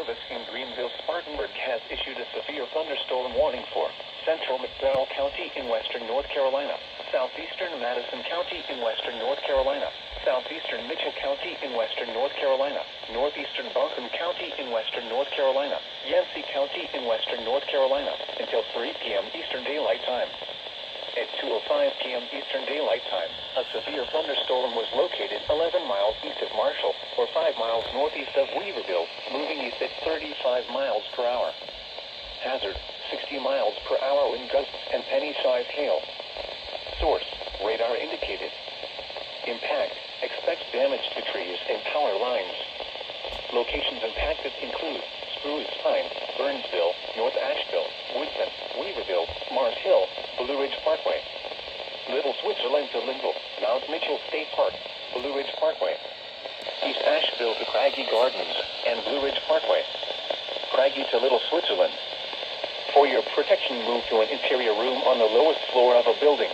Service in Greenville-Spartanburg has issued a severe thunderstorm warning for central McDowell County in western North Carolina, southeastern Madison County in western North Carolina, southeastern Mitchell County in western North Carolina, northeastern Buncombe County in western North Carolina, Yancey County in western North Carolina, until 3 p.m. Eastern Daylight Time. At 2:05 p.m. Eastern Daylight Time, a severe thunderstorm was located 11 miles east of Marshall, or 5 miles northeast of Weaverville, moving east at 35 miles per hour. Hazard, 60 miles per hour wind gusts and penny-sized hail. Source, radar indicated. Impact, expect damage to trees and power lines. Locations impacted include Spruce Pine, Burnsville, North Asheville, Woodson, Weaverville, Mars Hill, Blue Ridge Parkway, Little Switzerland to Linville, Mount Mitchell State Park, Blue Ridge Parkway, East Asheville to Craggy Gardens, and Blue Ridge Parkway, Craggy to Little Switzerland. For your protection, move to an interior room on the lowest floor of a building.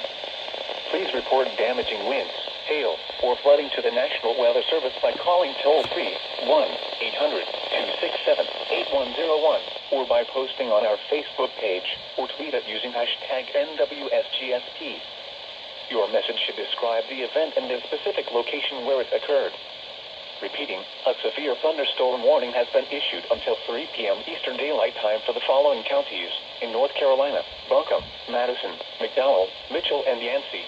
Please report damaging winds, hail, or flooding to the National Weather Service by calling toll-free 1-800-267-8101 or by posting on our Facebook page or tweet it using hashtag NWSGSP. Your message should describe the event and the specific location where it occurred. Repeating, a severe thunderstorm warning has been issued until 3 p.m. Eastern Daylight Time for the following counties in North Carolina: Buncombe, Madison, McDowell, Mitchell, and Yancey.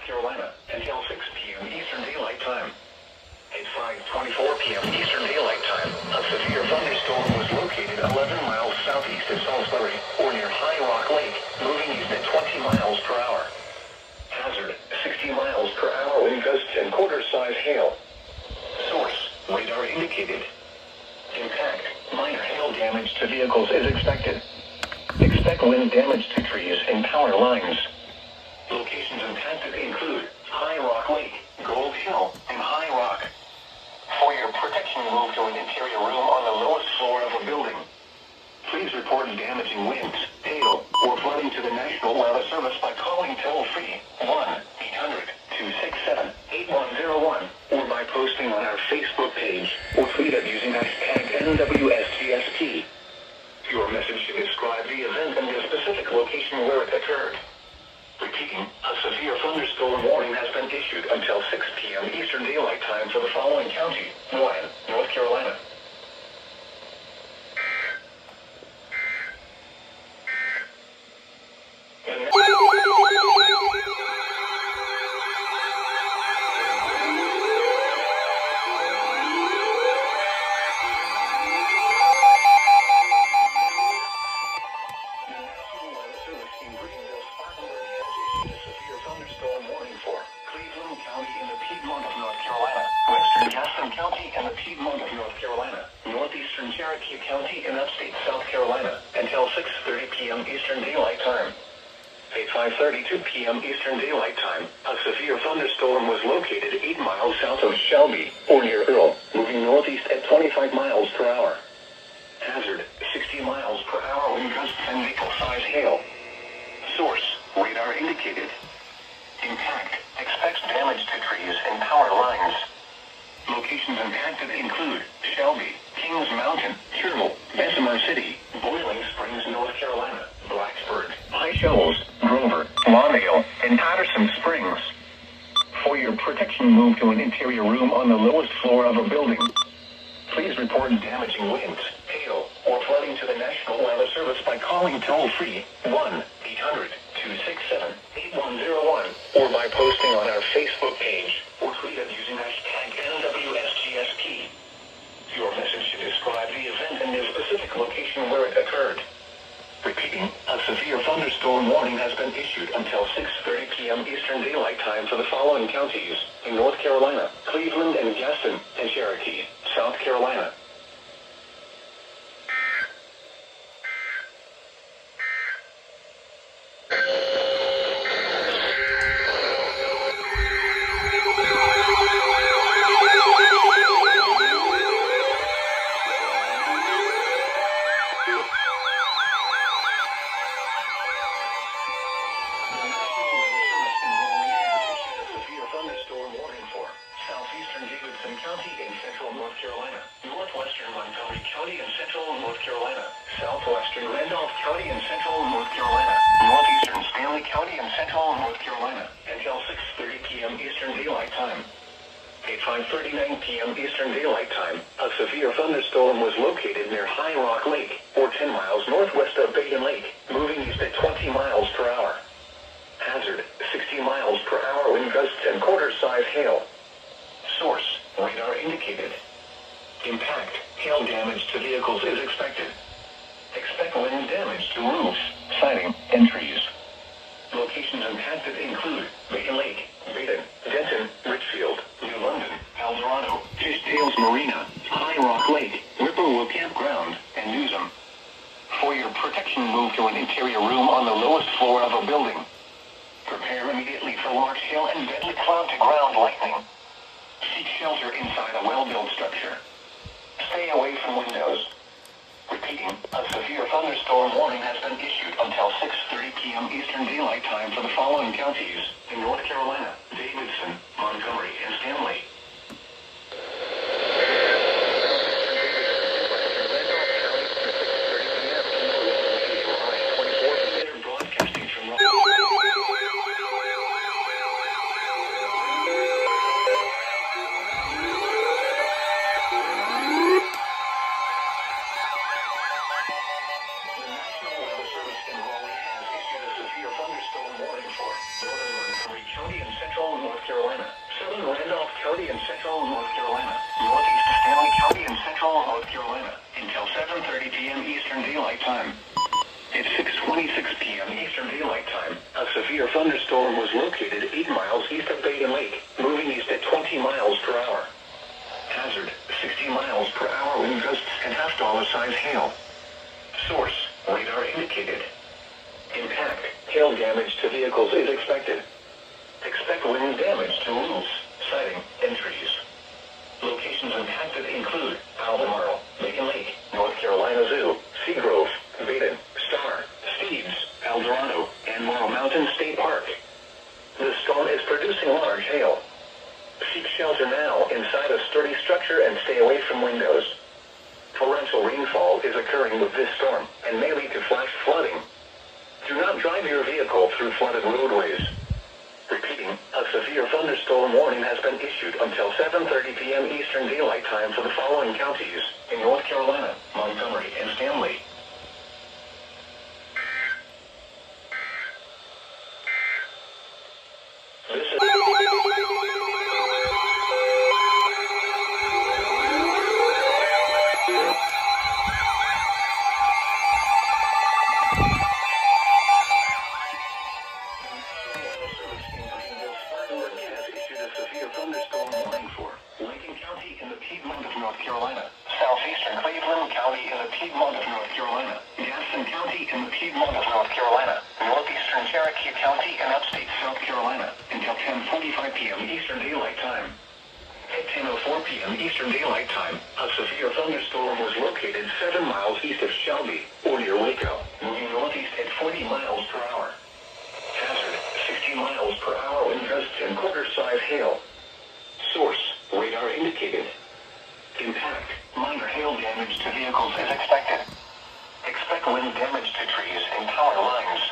Carolina until 6 p.m. Eastern Daylight Time. At 5:24 p.m. Eastern Daylight Time, a severe thunderstorm was located 11 miles southeast of Salisbury, or near High Rock Lake, moving east at 20 miles per hour. Hazard, 60 miles per hour wind gusts and quarter-size hail. Source, radar indicated. Impact, minor hail damage to vehicles is expected. Expect wind damage to trees and power lines. Locations impacted include High Rock Lake, Gold Hill, and High Rock. For your protection, move to an interior room on the lowest floor of a building. Please report damaging winds, hail, or flooding to the National Weather Service by calling toll-free 1-800-267-8101 or by posting on our Facebook page or tweet it using hashtag NWSGSP. Your message should describe the event and the specific location where it occurred. Repeating, a severe thunderstorm warning has been issued until 6 p.m. Eastern Daylight Time for the following county: Warren, North Carolina. County and the Piedmont of North Carolina, northeastern Cherokee County in upstate South Carolina, until 6:30 p.m. Eastern Daylight Time. At 5:32 p.m. Eastern Daylight Time, a severe thunderstorm was located 8 miles south of Shelby, or near Earl, moving northeast at 25 miles per hour. Hazard, 60 miles per hour wind gusts and vehicle-size hail. Source, radar indicated. Impact, expect damage to trees and power lines. Locations impacted include Shelby, Kings Mountain, Turtle, Bessemer City, Boiling Springs, North Carolina, Blacksburg, High Shoals, Grover, Lawndale, and Patterson Springs. For your protection, move to an interior room on the lowest floor of a building. Please report damaging winds, hail, or flooding to the National Weather Service by calling toll-free 1-800-267-8101 or by posting on our Facebook page or tweet it using hashtag NWSGSP. Your message should describe the event and the specific location where it occurred. Repeating, a severe thunderstorm warning has been issued until 6:30 p.m. Eastern Daylight Time for the following counties in North Carolina: Cleveland and Gaston, and Cherokee, South Carolina. southwestern Randolph County in central North Carolina, northeastern Stanley County in central North Carolina, until 6:30 p.m. Eastern Daylight Time. At 5:39 p.m. Eastern Daylight Time, a severe thunderstorm was located near High Rock Lake, or 10 miles northwest of Baden Lake, moving east at 20 miles per hour. Hazard, 60 miles per hour wind gusts and quarter-size hail. Source, radar indicated. Impact, hail damage to vehicles is expected. Expect wind damage to roofs, siding, and trees. Locations impacted include Baden Lake, Baden, Denton, Richfield, New London, El Dorado, Fishtails Marina, High Rock Lake, Whippoorwill Campground, and Newsom. For your protection, move to an interior room on the lowest floor of a building. Prepare immediately for large hail and deadly cloud-to-ground lightning. Seek shelter inside a well-built structure. Stay away from windows. Repeating, a severe thunderstorm warning has been issued until 6:30 p.m. Eastern Daylight Time for the following counties in North Carolina: Davidson, Montgomery, and Stanley. Broadcasting from North Carolina, southern Randolph County in central North Carolina, northeast Stanley County in central North Carolina, until 7:30 p.m. Eastern Daylight Time. At 6:26 p.m. Eastern Daylight Time, a severe thunderstorm was located 8 miles east of Baden Lake, moving east at 20 miles per hour. Hazard, 60 miles per hour wind gusts and half-dollar-size hail. Source, radar indicated. Impact, hail damage to vehicles is expected. Expect wind damage to roofs, siding, and trees. Locations impacted include Albemarle, Baden Lake, North Carolina Zoo, Seagrove, Baden, Star, Steves, El Dorado, and Laurel Mountain State Park. The storm is producing large hail. Seek shelter now inside a sturdy structure and stay away from windows. Torrential rainfall is occurring with this storm and may lead to flash flooding. Do not drive your vehicle through flooded roadways. Repeating, a severe thunderstorm warning has been issued until 7:30 p.m. Eastern Daylight Time for the following counties in North Carolina, Montgomery, and Stanley. This is thunderstorm warning for Lincoln County in the Piedmont of North Carolina, southeastern Cleveland County in the Piedmont of North Carolina, Davidson County in the Piedmont of North Carolina, northeastern Cherokee County and upstate South Carolina, until 10:45 p.m. Eastern Daylight Time. At 10:04 p.m. Eastern Daylight Time, a severe thunderstorm was located 7 miles east of Shelby, or near Waco, moving northeast at 40 miles per hour. Hazard, 60 miles per hour wind gusts and quarter-size hail. Source, radar indicated. Impact, minor hail damage to vehicles is expected. Expect wind damage to trees and power lines.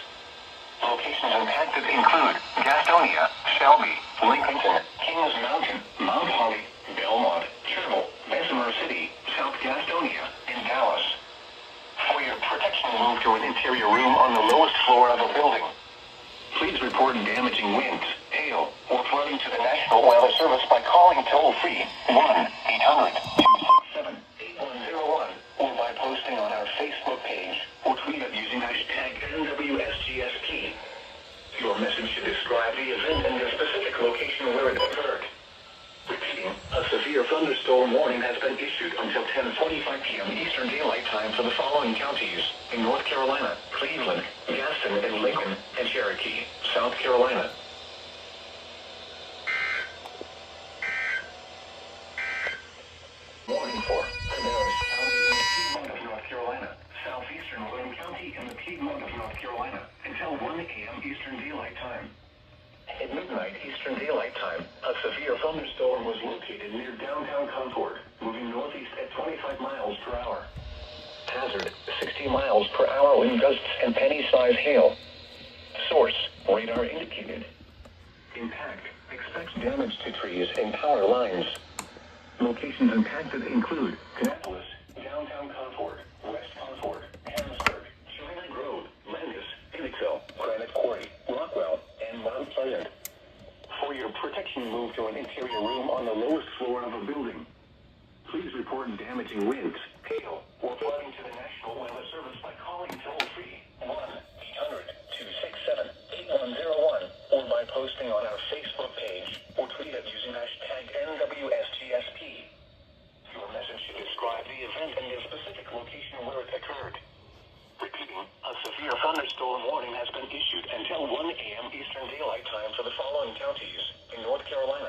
Locations impacted include Gastonia, Shelby, Lincolnton, Kings Mountain, Mount Holly, Belmont, Cherville, Bessemer City, South Gastonia, and Dallas. For your protection, move to an interior room on the lowest floor of a building. Please report damaging winds, hail, or flooding to the National Weather Service by calling toll-free 1-800-267-8101 or by posting on our Facebook page or tweet it using hashtag NWSGSP. Your message should describe the event and the specific location where it occurred. Repeating, a severe thunderstorm warning has been issued until 10:45 p.m. Eastern Daylight Time for the following counties in North Carolina, Cleveland, Gaston and Lincoln, and Cherokee, South Carolina. Warning for Pinellas County in the Piedmont of North Carolina, southeastern William County in the Piedmont of North Carolina, until 1 a.m. Eastern Daylight Time. At midnight Eastern Daylight Time, a severe thunderstorm was located near downtown Concord, moving northeast at 25 miles per hour. Hazard, 60 50 miles per hour wind gusts and penny-size hail. Source, radar indicated. Impact, expects damage to trees and power lines. Locations impacted include Kannapolis, downtown Concord, West Concord, Harrisburg, China Grove, Landis, Phoenixville, Granite Quarry, Rockwell, and Mount Pleasant. For your protection, move to an interior room on the lowest floor of a building. Please report damaging winds, hail, or flooding to the National Weather Service by calling toll-free 1-800-267-8101 or by posting on our Facebook page or tweet it using hashtag NWSGSP. Your message should describe the event and the specific location where it occurred. Repeating, a severe thunderstorm warning has been issued until 1 a.m. Eastern Daylight Time for the following counties in North Carolina.